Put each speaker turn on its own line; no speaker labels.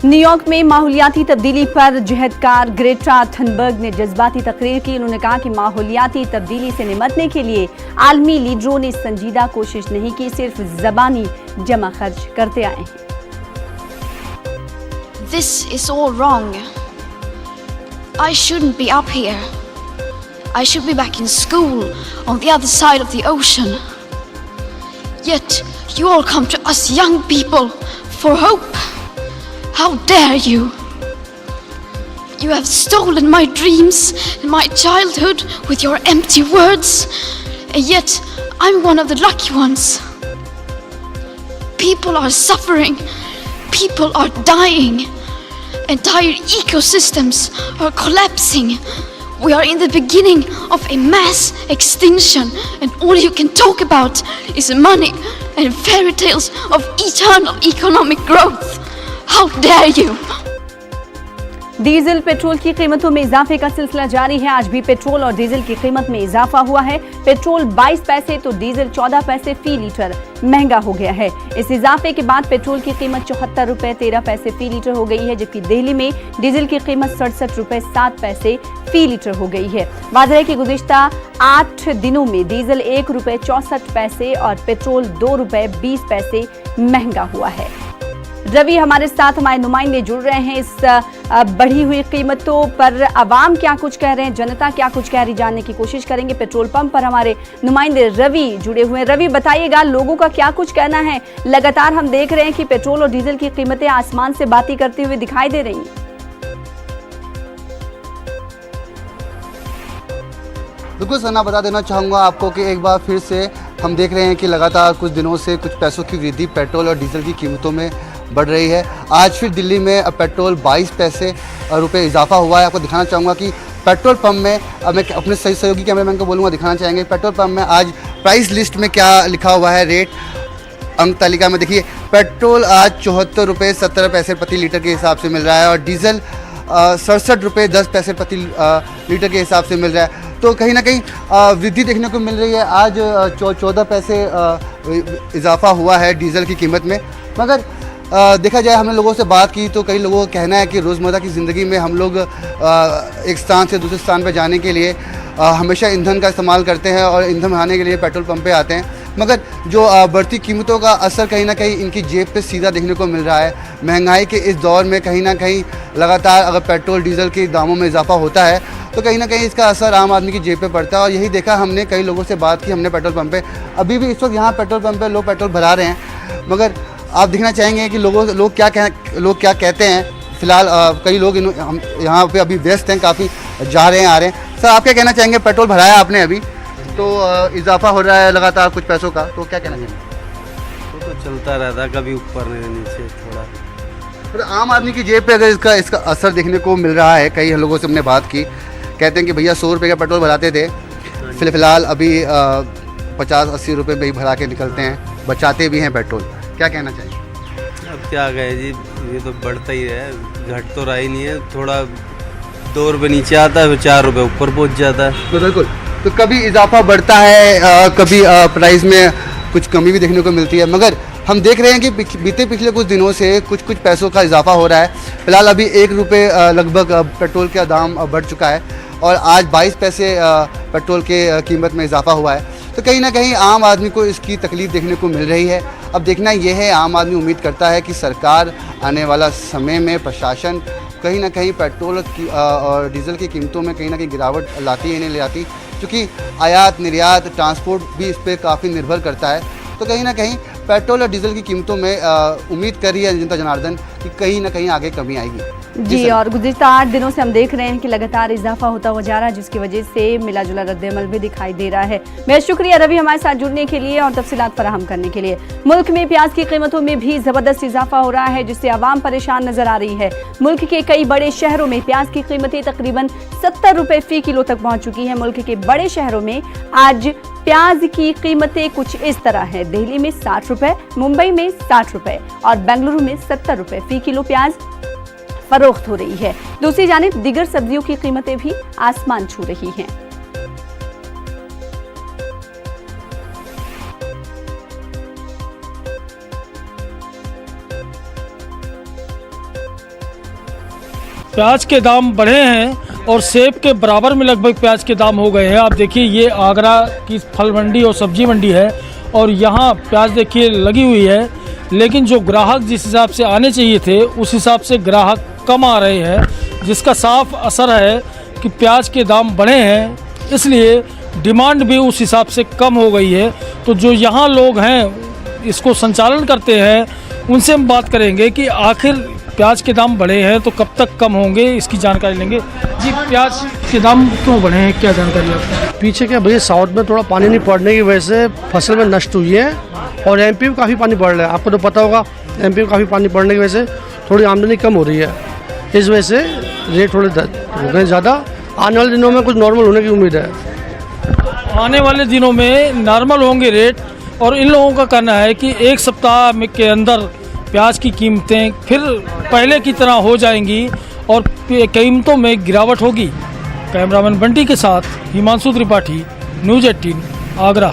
New York में माहौलियाती तब्दीली पर जहदकार ग्रेटा थनबर्ग ने जज्बाती तकरीर की। उन्होंने कहा कि माहौलियाती तब्दीली से निपटने के लिए आलमी लीडरों ने संजीदा कोशिश नहीं की, सिर्फ ज़बानी जमा खर्च करते आए हैं।
This is all wrong. I shouldn't be up here. I should be back in school on the other side of the ocean. Yet you all come to us young people for hope. How dare you? You have stolen my dreams and my childhood with your empty words, and yet I'm one of the lucky ones. People are suffering, people are dying, entire ecosystems are collapsing. We are in the beginning of a mass extinction, and all you can talk about is money and fairy tales of eternal economic growth. How dare you?
Diesel petrol की कीमतों में इजाफे का सिलसिला जारी है। आज भी पेट्रोल और डीजल की कीमत में इजाफा हुआ है। पेट्रोल 22 पैसे तो डीजल 14 पैसे फी लीटर महंगा हो गया है। इस इजाफे के बाद पेट्रोल की कीमत 74 रुपए 13 पैसे फी लीटर हो गई है, जबकि दिल्ली में डीजल की कीमत 67 रुपए 7 पैसे फी लीटर हो गई है। वाज़ेह है कि गुज़िश्ता 8 दिनों में डीजल 1 रुपए 64 पैसे और पेट्रोल 2 रुपए 20 पैसे महंगा हुआ है। रवि हमारे साथ हमारे नुमाइंदे जुड़ रहे हैं। इस बढ़ी हुई कीमतों पर अवाम क्या कुछ कह रहे हैं, जनता क्या कुछ कह रही, जानने की कोशिश करेंगे। पेट्रोल पंप पर हमारे नुमाइंदे रवि जुड़े हुए हैं। रवि, बताइएगा लोगों का क्या कुछ कहना है। लगातार हम देख रहे हैं कि पेट्रोल और डीजल की कीमतें आसमान से बातें करती हुई दिखाई दे रही हैं।
बिल्कुल सना, बता देना चाहूँगा आपको कि एक बार फिर से हम देख रहे हैं कि लगातार कुछ दिनों से कुछ पैसों की वृद्धि पेट्रोल और डीजल की कीमतों में बढ़ रही है। आज फिर दिल्ली में पेट्रोल 22 पैसे रुपए इजाफा हुआ है। आपको दिखाना चाहूँगा कि पेट्रोल पंप में, अब मैं अपने सहयोगी कैमरामैन को बोलूँगा दिखाना चाहेंगे पेट्रोल पंप में आज प्राइस लिस्ट में क्या लिखा हुआ है। रेट अंक तालिका में देखिए, पेट्रोल आज 74 रुपये 70 पैसे प्रति लीटर के हिसाब से मिल रहा है और डीजल 67 रुपये 10 पैसे प्रति लीटर के हिसाब से मिल रहा है। तो कहीं ना कहीं वृद्धि देखने को मिल रही है। आज 14 पैसे इजाफा हुआ है डीजल की कीमत में। मगर देखा जाए, हमने लोगों से बात की तो कई लोगों का कहना है कि रोज़मर्रा की ज़िंदगी में हम लोग एक स्थान से दूसरे स्थान पर जाने के लिए हमेशा ईंधन का इस्तेमाल करते हैं और ईंधन भराने के लिए पेट्रोल पंप पे आते हैं। मगर जो बढ़ती कीमतों का असर कहीं ना कहीं इनकी जेब पे सीधा देखने को मिल रहा है। महंगाई के इस दौर में कहीं ना कहीं लगातार अगर पेट्रोल डीजल के दामों में इजाफा होता है तो कहीं ना कहीं इसका असर आम आदमी की जेब पे पड़ता है। और यही देखा हमने, कई लोगों से बात की हमने पेट्रोल पंप पे। अभी भी इस वक्त यहाँ पेट्रोल पंप पे लोग पेट्रोल भरा रहे हैं। मगर आप देखना चाहेंगे कि लोग क्या कहते हैं। फिलहाल कई लोग हम यहाँ पे अभी व्यस्त हैं, काफ़ी जा रहे हैं आ रहे हैं। सर, आप क्या कहना चाहेंगे? पेट्रोल भराया आपने अभी तो इजाफा हो रहा है लगातार कुछ पैसों का, तो क्या कहना चाहेंगे?
तो चलता रहता है, कभी ऊपर नीचे थोड़ा।
फिर आम आदमी की जेब पे अगर इसका असर देखने को मिल रहा है, कई लोगों से हमने बात की, कहते हैं कि भैया 100 रुपये का पेट्रोल भराते थे, फिलहाल अभी 50-80 रुपये में ही भरा के निकलते हैं, बचाते भी हैं पेट्रोल। क्या कहना चाहिए?
अब क्या कहे जी, ये तो बढ़ता ही है, घट तो रहा ही नहीं है। थोड़ा 2 रुपये नीचे आता है, 4 रुपये ऊपर पहुंच जाता है।
तो बिल्कुल, तो कभी इजाफा बढ़ता है, कभी प्राइस में कुछ कमी भी देखने को मिलती है। मगर हम देख रहे हैं कि पिछले कुछ दिनों से कुछ पैसों का इजाफा हो रहा है। फिलहाल अभी 1 रुपये लगभग पेट्रोल का दाम बढ़ चुका है और आज 22 पैसे पेट्रोल के कीमत में इजाफा हुआ है। तो कहीं ना कहीं आम आदमी को इसकी तकलीफ देखने को मिल रही है। अब देखना यह है, आम आदमी उम्मीद करता है कि सरकार आने वाला समय में, प्रशासन कहीं ना कहीं पेट्रोल की और डीजल की कीमतों में कहीं ना कहीं गिरावट लाती है, नहीं ले आती, क्योंकि आयात निर्यात ट्रांसपोर्ट भी इस पर काफ़ी निर्भर करता है। तो कहीं ना कहीं पेट्रोल और डीजल की कीमतों में उम्मीद कर रही है जनता जनार्दन कि कहीं ना कहीं आगे कमी आएगी।
जी, और गुज़िश्ता 8 दिनों से हम देख रहे हैं कि लगातार इजाफा होता हुआ जा रहा है, जिसकी वजह से मिला जुला रद्द-ए-अमल भी दिखाई दे रहा है। मेरा शुक्रिया रवि हमारे साथ जुड़ने के लिए और तफसीलात फराहम करने के लिए। मुल्क में प्याज की कीमतों में भी जबरदस्त इजाफा हो रहा है, जिससे आवाम परेशान नजर आ रही है। मुल्क के कई बड़े शहरों में प्याज की कीमतें तकरीबन 70 रुपए फी किलो तक पहुंच चुकी है। मुल्क के बड़े शहरों में आज प्याज की कीमतें कुछ इस तरह है। दिल्ली में 60 रुपए, मुंबई में 60 रुपए और बेंगलुरु में 70 रुपए फी किलो प्याज फरोख्त हो रही है। दूसरी जानिब दीगर सब्जियों की कीमतें भी आसमान छू रही हैं।
प्याज के दाम बढ़े हैं और सेब के बराबर में लगभग प्याज के दाम हो गए हैं। आप देखिए ये आगरा की फल मंडी और सब्जी मंडी है और यहाँ प्याज देखिए लगी हुई है, लेकिन जो ग्राहक जिस हिसाब से आने चाहिए थे उस हिसाब से ग्राहक कम आ रहे हैं, जिसका साफ असर है कि प्याज के दाम बढ़े हैं, इसलिए डिमांड भी उस हिसाब से कम हो गई है। तो जो यहाँ लोग हैं इसको संचालन करते हैं उनसे हम बात करेंगे कि आखिर प्याज के दाम बढ़े हैं तो कब तक कम होंगे, इसकी जानकारी लेंगे। जी प्याज के दाम क्यों बढ़े हैं, क्या जानकारी आपको?
पीछे क्या भैया, साउथ में थोड़ा पानी नहीं पड़ने की वजह से फसल में नष्ट हुई है और एमपी में काफ़ी पानी पड़ रहा है। आपको तो पता होगा एमपी में काफ़ी पानी पड़ने की वजह से थोड़ी आमदनी कम हो रही है, इस वजह से रेट थोड़े हो गए ज़्यादा। आने वाले दिनों में कुछ नॉर्मल होने की उम्मीद है।
आने वाले दिनों में नॉर्मल होंगे रेट, और इन लोगों का कहना है कि एक सप्ताह में के अंदर प्याज की कीमतें फिर पहले की तरह हो जाएंगी और कीमतों में गिरावट होगी। कैमरामैन बंटी के साथ हिमांशु त्रिपाठी, न्यूज़ 18 आगरा।